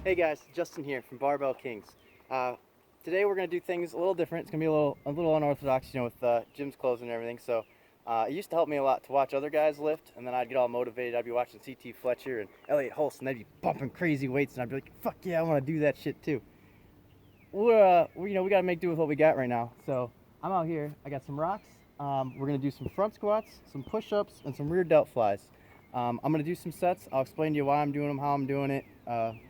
Hey guys, Justin here from Barbell Kingz. Today we're gonna do things a little different. It's gonna be a little unorthodox, with gym's closed and everything. So it used to help me a lot to watch other guys lift, and then I'd get all motivated. I'd be watching CT Fletcher and Elliot Holst, and they'd be pumping crazy weights, and I'd be like, "Fuck yeah, I want to do that shit too." We gotta make do with what we got right now. So I'm out here. I got some rocks. We're gonna do some front squats, some push-ups, and some rear delt flies. I'm gonna do some sets. I'll explain to you why I'm doing them, how I'm doing it,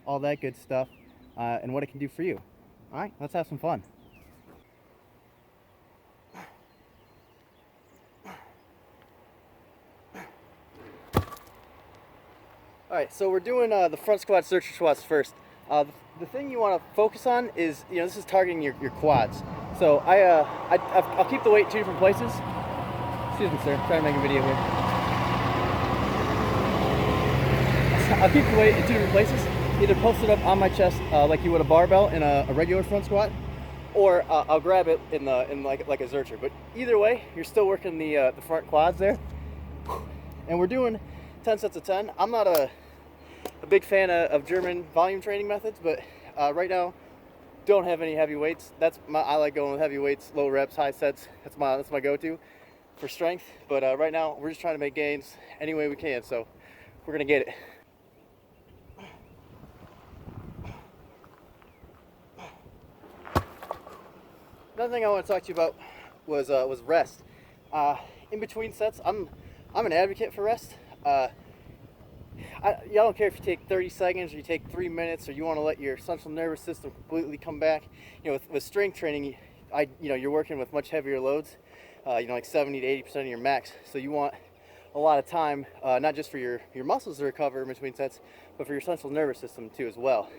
all that good stuff, and what it can do for you. All right, let's have some fun. All right, so we're doing the front squat, searcher squats first. The thing you want to focus on is, this is targeting your quads. So I'll keep the weight in two different places. Excuse me, sir. I'm trying to make a video here. I'll keep the weight in two different places. Either post it up on my chest like you would a barbell in a regular front squat, or I'll grab it in like a zercher. But either way, you're still working the front quads there. And we're doing 10 sets of 10. I'm not a big fan of German volume training methods, but right now don't have any heavy weights. I like going with heavy weights, low reps, high sets. That's my go-to for strength. But right now we're just trying to make gains any way we can. So we're gonna get it. Another thing I want to talk to you about was rest. In between sets, I'm an advocate for rest. I don't care if you take 30 seconds or you take 3 minutes, or you want to let your central nervous system completely come back. With strength training, you're working with much heavier loads, like 70 to 80% of your max. So you want a lot of time, not just for your muscles to recover in between sets, but for your central nervous system too as well.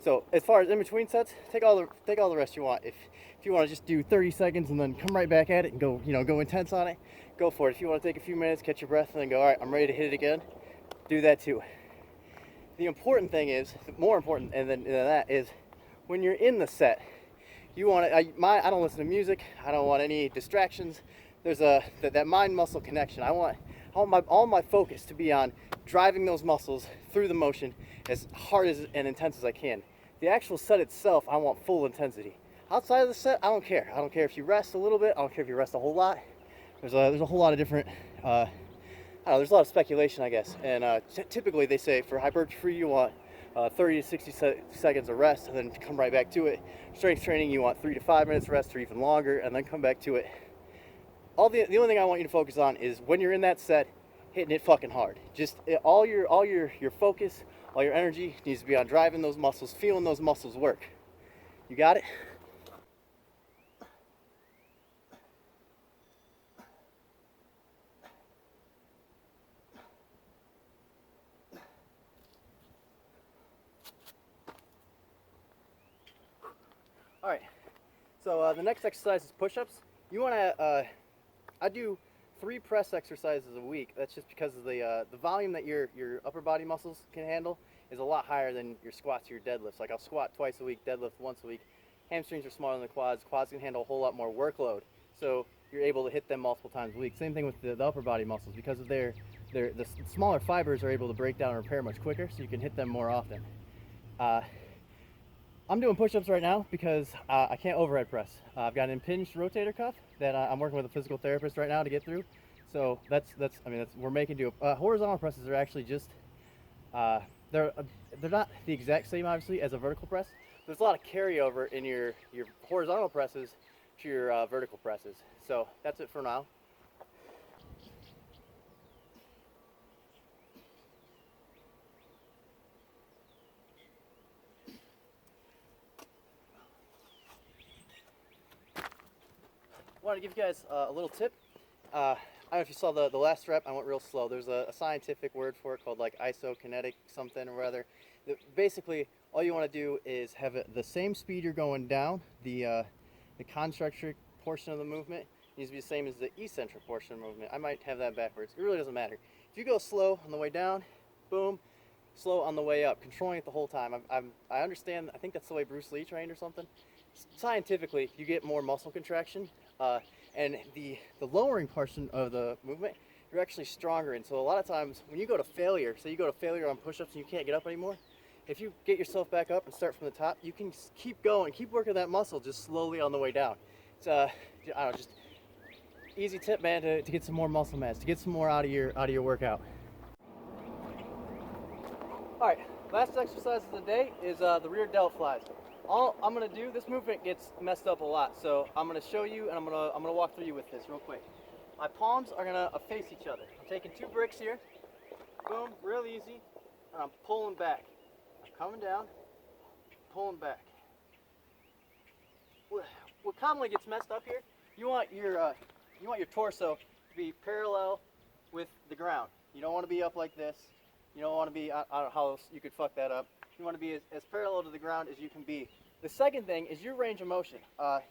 So as far as in between sets, take all the rest you want. If you want to just do 30 seconds and then come right back at it and go intense on it, go for it. If you want to take a few minutes, catch your breath, and then go, all right, I'm ready to hit it again, do that too. The important thing is, more important than that is, when you're in the set, you want to. I don't listen to music. I don't want any distractions. There's that mind-muscle connection. I want all my focus to be on driving those muscles through the motion as hard and intense as I can. The actual set itself, I want full intensity. Outside of the set, I don't care. I don't care if you rest a little bit. I don't care if you rest a whole lot. There's a whole lot of different. There's a lot of speculation, I guess. And typically, they say for hypertrophy, you want 30 to 60 seconds of rest, and then come right back to it. Strength training, you want 3 to 5 minutes rest, or even longer, and then come back to it. The only thing I want you to focus on is when you're in that set, hitting it fucking hard. Just all your focus, all your energy needs to be on driving those muscles, feeling those muscles work. You got it? All right. So the next exercise is push-ups. You want to. I do 3 press exercises a week. That's just because of the volume that your upper body muscles can handle is a lot higher than your squats or your deadlifts. Like I'll squat twice a week, deadlift once a week. Hamstrings are smaller than the quads. Quads can handle a whole lot more workload, so you're able to hit them multiple times a week. Same thing with the upper body muscles, because of the smaller fibers are able to break down and repair much quicker, so you can hit them more often. I'm doing push-ups right now because I can't overhead press. I've got an impinged rotator cuff that I'm working with a physical therapist right now to get through. So we're making do. Horizontal presses are actually just they're not the exact same, obviously, as a vertical press. There's a lot of carryover in your horizontal presses to your vertical presses. So that's it for now. I want to give you guys a little tip. I don't know if you saw the last rep. I went real slow. There's a scientific word for it called like isokinetic something or other. Basically, all you want to do is have the same speed you're going down. The concentric portion of the movement needs to be the same as the eccentric portion of the movement. I might have that backwards. It really doesn't matter. If you go slow on the way down, boom, slow on the way up, controlling it the whole time. I understand. I think that's the way Bruce Lee trained or something. Scientifically, you get more muscle contraction, and the lowering portion of the movement, you're actually stronger in. So a lot of times when you go to failure, say you go to failure on push-ups and you can't get up anymore, if you get yourself back up and start from the top, you can keep going, keep working that muscle just slowly on the way down. It's I don't know, just easy tip, man, to get some more muscle mass, to get some more out of your workout. All right, last exercise of the day is the rear delt flies. All I'm gonna do, this movement gets messed up a lot, so I'm gonna show you and I'm gonna walk through you with this real quick. My palms are gonna face each other. I'm taking 2 bricks here, boom, real easy, and I'm pulling back. I'm coming down, pulling back. What commonly gets messed up here, you want your torso to be parallel with the ground. You don't want to be up like this. You don't want to be, I don't know how else you could fuck that up. You want to be as parallel to the ground as you can be. The second thing is your range of motion.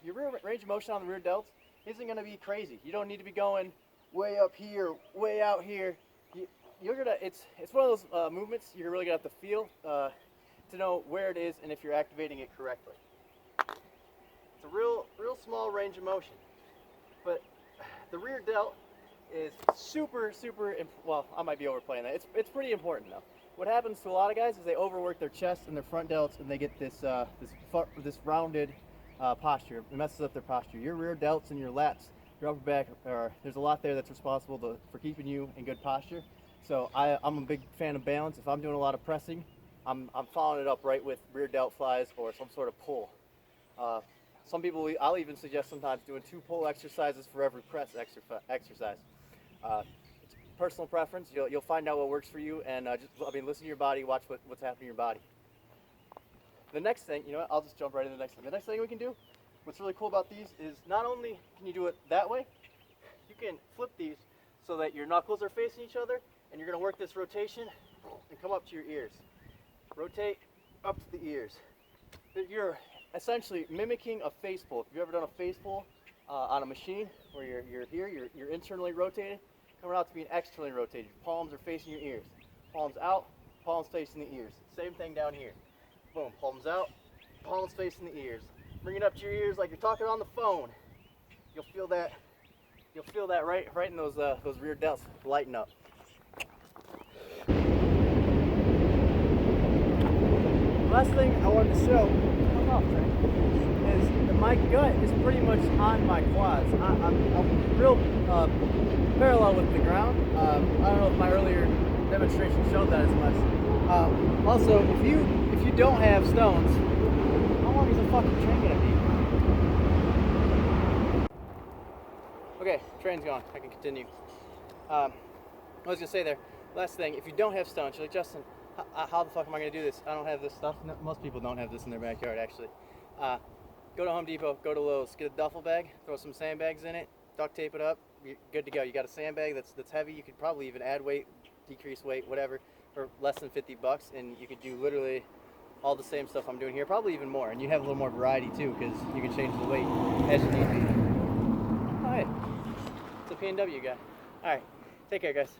Your range of motion on the rear delts isn't going to be crazy. You don't need to be going way up here, way out here. It's one of those movements you're really going to have to feel to know where it is and if you're activating it correctly. It's a real small range of motion. But the rear delt is super, well, I might be overplaying that. It's pretty important though. What happens to a lot of guys is they overwork their chest and their front delts and they get this rounded posture. It messes up their posture. Your rear delts and your lats, your upper back, there's a lot there that's responsible for keeping you in good posture. So I'm a big fan of balance. If I'm doing a lot of pressing, I'm following it up right with rear delt flies or some sort of pull. Some people, I'll even suggest sometimes doing 2 pull exercises for every press exercise. It's personal preference. You'll find out what works for you, and listen to your body, watch what's happening in your body. The next thing, you know what, I'll just jump right into the next thing. The next thing we can do, what's really cool about these is not only can you do it that way, you can flip these so that your knuckles are facing each other, and you're going to work this rotation and come up to your ears. Rotate up to the ears. You're essentially mimicking a face pull. If you've ever done a face pull on a machine where you're internally rotated, coming out to being externally rotated. Palms are facing your ears. Palms out, palms facing the ears. Same thing down here. Boom, palms out, palms facing the ears. Bring it up to your ears like you're talking on the phone. You'll feel that right in those rear delts lighten up. Last thing I wanted to show, is that my gut is pretty much on my quads. I'm real parallel with the ground. I don't know if my earlier demonstration showed that as much. Also, if you don't have stones, how long is a fucking train gonna be? Okay, train's gone. I can continue. I was gonna say there. Last thing, if you don't have stones, you're like, Justin, how the fuck am I going to do this? I don't have this stuff. No, most people don't have this in their backyard, actually. Go to Home Depot, go to Lowe's, get a duffel bag, throw some sandbags in it, duct tape it up, you're good to go. You got a sandbag that's heavy. You could probably even add weight, decrease weight, whatever, for less than $50, and you could do literally all the same stuff I'm doing here, probably even more. And you have a little more variety too, because you can change the weight as you need. Oh, hey, it's a P&W guy. All right, take care, guys.